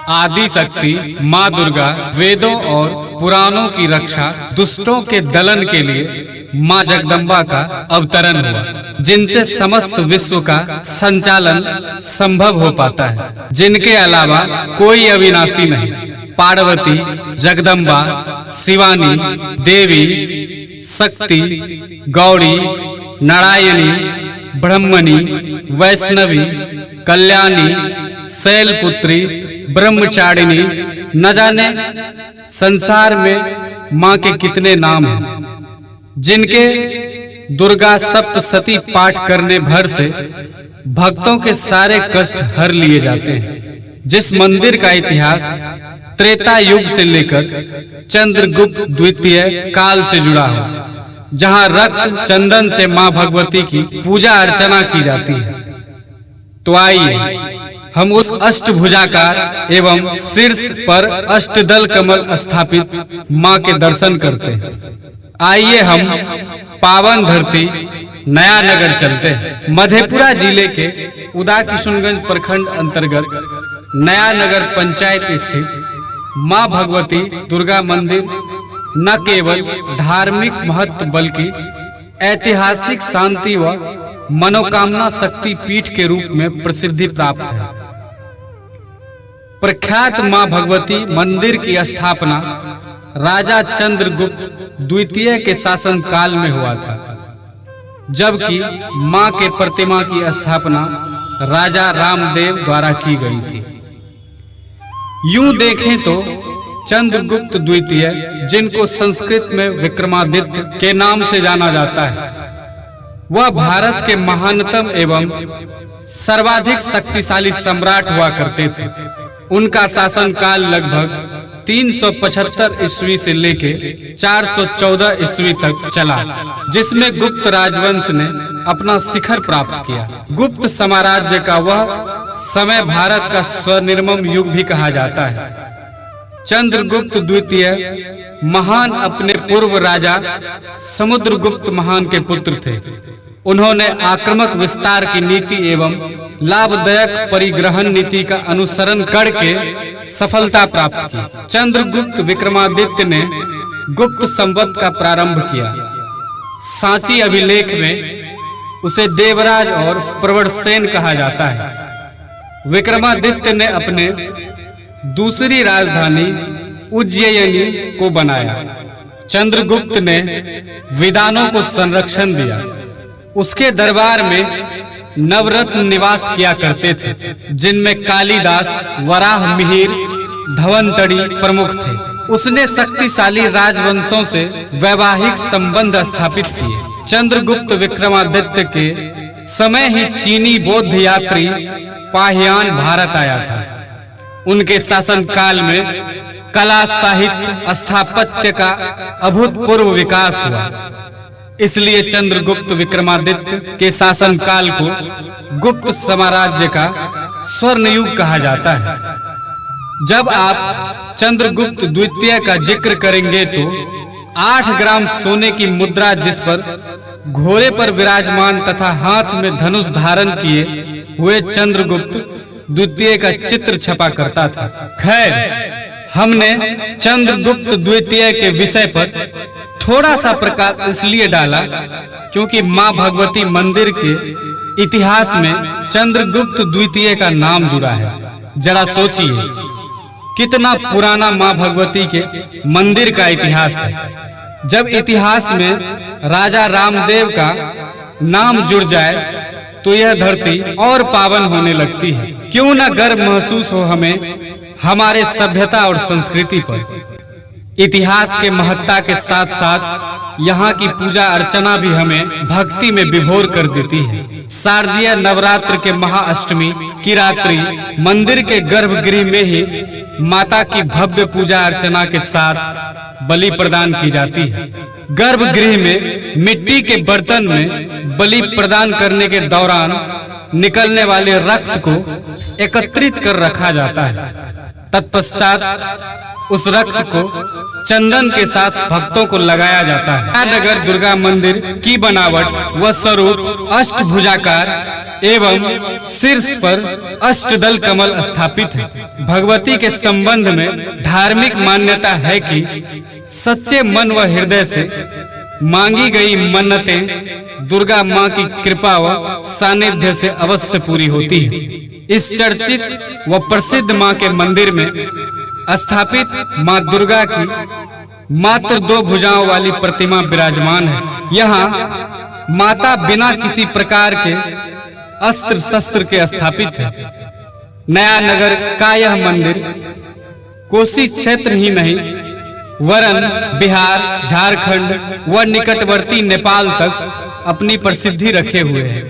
आदि शक्ति माँ दुर्गा वेदों और पुराणों की रक्षा दुष्टों के दलन के लिए माँ जगदम्बा का अवतरण हुआ, जिनसे समस्त विश्व का संचालन संभव हो पाता है, जिनके अलावा कोई अविनाशी नहीं। पार्वती, जगदम्बा, शिवानी, देवी, शक्ति, गौरी, नारायणी, ब्रह्मणी, वैष्णवी, कल्याणी, शैलपुत्री, ब्रह्मचारिणी, न जाने संसार में माँ के कितने नाम हैं, जिनके दुर्गा सप्तशती पाठ करने भर से भक्तों के सारे कष्ट हर लिए जाते हैं। जिस मंदिर का इतिहास त्रेता युग से लेकर चंद्रगुप्त द्वितीय काल से जुड़ा है, जहां रक्त चंदन से मां भगवती की पूजा अर्चना की जाती है। तो आइए हम उस अष्टभुजाकार एवं शीर्ष पर अष्टदल कमल स्थापित मां के दर्शन करते हैं। आइए हम पावन धरती नया नगर चलते हैं। मधेपुरा जिले के उदाकिशुनगंज प्रखंड अंतर्गत नया नगर पंचायत स्थित मां भगवती दुर्गा मंदिर न केवल धार्मिक महत्व बल्कि ऐतिहासिक शांति व मनोकामना शक्ति पीठ के रूप में प्रसिद्धि प्राप्त है। प्रख्यात मां भगवती मंदिर की स्थापना राजा चंद्रगुप्त द्वितीय के शासन काल में हुआ था, जबकि मां के प्रतिमा की स्थापना राजा रामदेव द्वारा की गई थी। यूं देखें तो चंद्रगुप्त द्वितीय, जिनको संस्कृत में विक्रमादित्य के नाम से जाना जाता है, वह भारत के महानतम एवं सर्वाधिक शक्तिशाली सम्राट हुआ करते थे। उनका शासन काल लगभग 375 ईस्वी से लेके 414 ईस्वी तक चला, जिसमें गुप्त राजवंश ने अपना शिखर प्राप्त किया। गुप्त साम्राज्य का वह समय भारत का स्वर्णिम युग भी कहा जाता है। चंद्रगुप्त द्वितीय महान अपने पूर्व राजा समुद्रगुप्त महान के पुत्र थे। उन्होंने आक्रामक विस्तार की नीति एवं लाभदायक परिग्रहण नीति का अनुसरण करके सफलता प्राप्त की। चंद्रगुप्त विक्रमादित्य ने गुप्त संवत का प्रारंभ किया। सांची अभिलेख में उसे देवराज और प्रवरसेन कहा जाता है। विक्रमादित्य ने अपने दूसरी राजधानी उज्जयिनी को बनाया। चंद्रगुप्त ने विद्वानों को संरक्षण दिया। उसके दरबार में नवरत्न निवास किया करते थे, जिनमें कालिदास, वराह मिहिर, धवंतरी प्रमुख थे। उसने शक्तिशाली राजवंशों से वैवाहिक संबंध स्थापित किए। चंद्रगुप्त विक्रमादित्य के समय ही चीनी बौद्ध यात्री पाहियान भारत आया था। उनके शासन काल में कला, साहित्य, स्थापत्य का अभूतपूर्व विकास हुआ। इसलिए चंद्रगुप्त विक्रमादित्य के शासन काल को गुप्त साम्राज्य का स्वर्ण युग कहा जाता है। जब आप चंद्रगुप्त द्वितीय का जिक्र करेंगे तो 8 ग्राम सोने की मुद्रा, जिस पर घोड़े पर विराजमान तथा हाथ में धनुष धारण किए हुए चंद्रगुप्त द्वितीय का चित्र छपा करता था। खैर, हमने चंद्रगुप्त द्वितीय के विषय पर थोड़ा सा प्रकाश इसलिए डाला क्योंकि मां भगवती मंदिर के इतिहास में चंद्रगुप्त द्वितीय का नाम जुड़ा है। जरा सोचिए कितना पुराना मां भगवती के मंदिर का इतिहास है। जब इतिहास में राजा रामदेव का नाम जुड़ जाए तो यह धरती और पावन होने लगती है। क्यों न गर्व महसूस हो हमें हमारे सभ्यता और संस्कृति पर। इतिहास के महत्ता के साथ साथ यहाँ की पूजा अर्चना भी हमें भक्ति में विभोर कर देती है। शारदीय नवरात्र के महाअष्टमी की रात्रि मंदिर के गर्भगृह में ही माता की भव्य पूजा अर्चना के साथ बलि प्रदान की जाती है। गर्भगृह में मिट्टी के बर्तन में बलि प्रदान करने के दौरान निकलने वाले रक्त को एकत्रित कर रखा जाता है। तत्पश्चात उस रक्त को चंदन के साथ भक्तों को लगाया जाता है। नगर दुर्गा मंदिर की बनावट व स्वरूप अष्टभुजाकार एवं शीर्ष पर अष्टदल कमल स्थापित है। भगवती के संबंध में धार्मिक मान्यता है कि सच्चे मन व हृदय से मांगी गई मन्नतें दुर्गा माँ की कृपा व सानिध्य से अवश्य पूरी होती है। इस चर्चित व प्रसिद्ध माँ के मंदिर में स्थापित माँ दुर्गा की मात्र 2 भुजाओं वाली प्रतिमा विराजमान है। यहाँ माता बिना किसी प्रकार के अस्त्र शस्त्र के स्थापित है। नया नगर का यह मंदिर कोसी क्षेत्र ही नहीं वरन बिहार, झारखंड व निकटवर्ती नेपाल तक अपनी प्रसिद्धि रखे हुए है।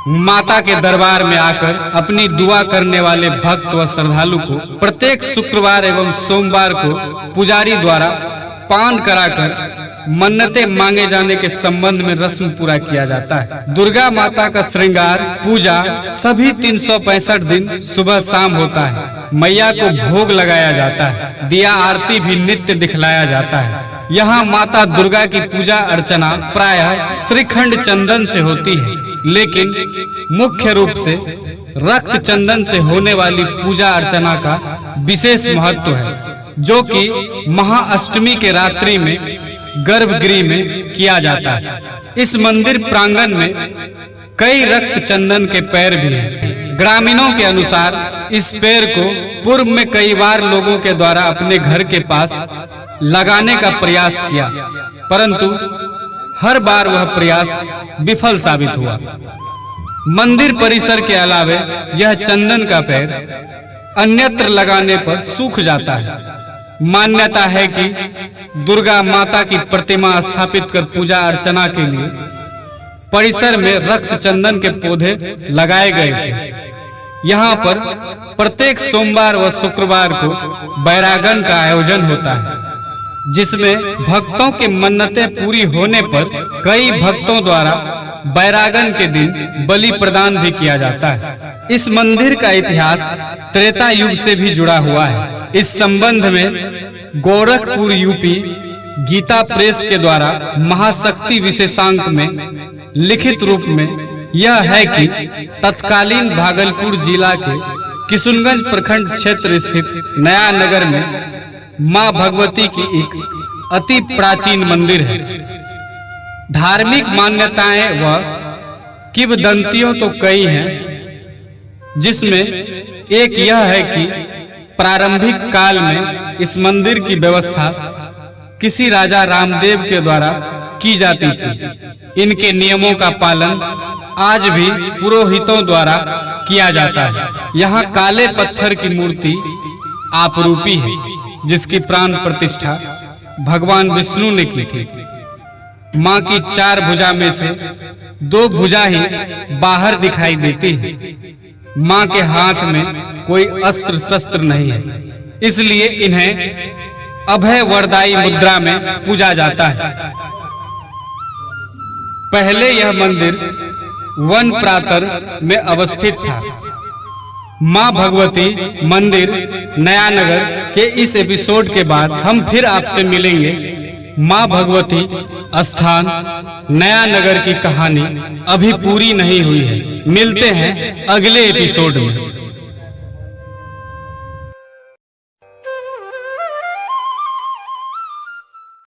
माता के दरबार में आकर अपनी दुआ करने वाले भक्त व श्रद्धालु को प्रत्येक शुक्रवार एवं सोमवार को पुजारी द्वारा पान कराकर मन्नतें मांगे जाने के संबंध में रस्म पूरा किया जाता है। दुर्गा माता का श्रृंगार पूजा सभी 365 दिन सुबह शाम होता है। मैया को भोग लगाया जाता है। दिया आरती भी नित्य दिखलाया जाता है। यहाँ माता दुर्गा की पूजा अर्चना प्रायः श्रीखंड चंदन से होती है, लेकिन मुख्य रूप से रक्त चंदन से होने वाली पूजा अर्चना का विशेष महत्व है, जो कि महाअष्टमी के रात्रि में गर्भगृह में किया जाता है। इस मंदिर प्रांगण में कई रक्त चंदन के पैर भी हैं। ग्रामीणों के अनुसार इस पैर को पूर्व में कई बार लोगों के द्वारा अपने घर के पास लगाने का प्रयास किया, परंतु हर बार वह प्रयास विफल साबित हुआ। मंदिर परिसर के अलावे यह चंदन का पैर अन्यत्र लगाने पर सूख जाता है। मान्यता है कि दुर्गा माता की प्रतिमा स्थापित कर पूजा अर्चना के लिए परिसर में रक्त चंदन के पौधे लगाए गए थे। यहाँ पर प्रत्येक सोमवार व शुक्रवार को बैरागन का आयोजन होता है, जिसमें भक्तों की मन्नतें पूरी होने पर कई भक्तों द्वारा बैरागन के दिन बलि प्रदान भी किया जाता है। इस मंदिर का इतिहास त्रेता युग से भी जुड़ा हुआ है। इस संबंध में गोरखपुर यूपी गीता प्रेस के द्वारा महाशक्ति विशेषांक में लिखित रूप में यह है कि तत्कालीन भागलपुर जिला के किशुनगंज प्रखंड क्षेत्र स्थित नया नगर में मां भगवती की एक अति प्राचीन मंदिर है। धार्मिक मान्यताएं व किंवदंतियों तो कई हैं, जिसमें एक यह है कि प्रारंभिक काल में इस मंदिर की व्यवस्था किसी राजा रामदेव के द्वारा की जाती थी। इनके नियमों का पालन आज भी पुरोहितों द्वारा किया जाता है। यहाँ काले पत्थर की मूर्ति आपरूपी है, जिसकी प्राण प्रतिष्ठा भगवान विष्णु ने की थी। माँ की 4 भुजा में से 2 भुजा ही बाहर दिखाई देती है। माँ के हाथ में कोई अस्त्र शस्त्र नहीं है, इसलिए इन्हें अभय वरदायी मुद्रा में पूजा जाता है। पहले यह मंदिर वन प्रातर में अवस्थित था। माँ भगवती मंदिर नया नगर के इस एपिसोड के बाद हम फिर आपसे मिलेंगे। माँ भगवती स्थान नया नगर की कहानी अभी पूरी नहीं हुई है। मिलते हैं अगले एपिसोड में।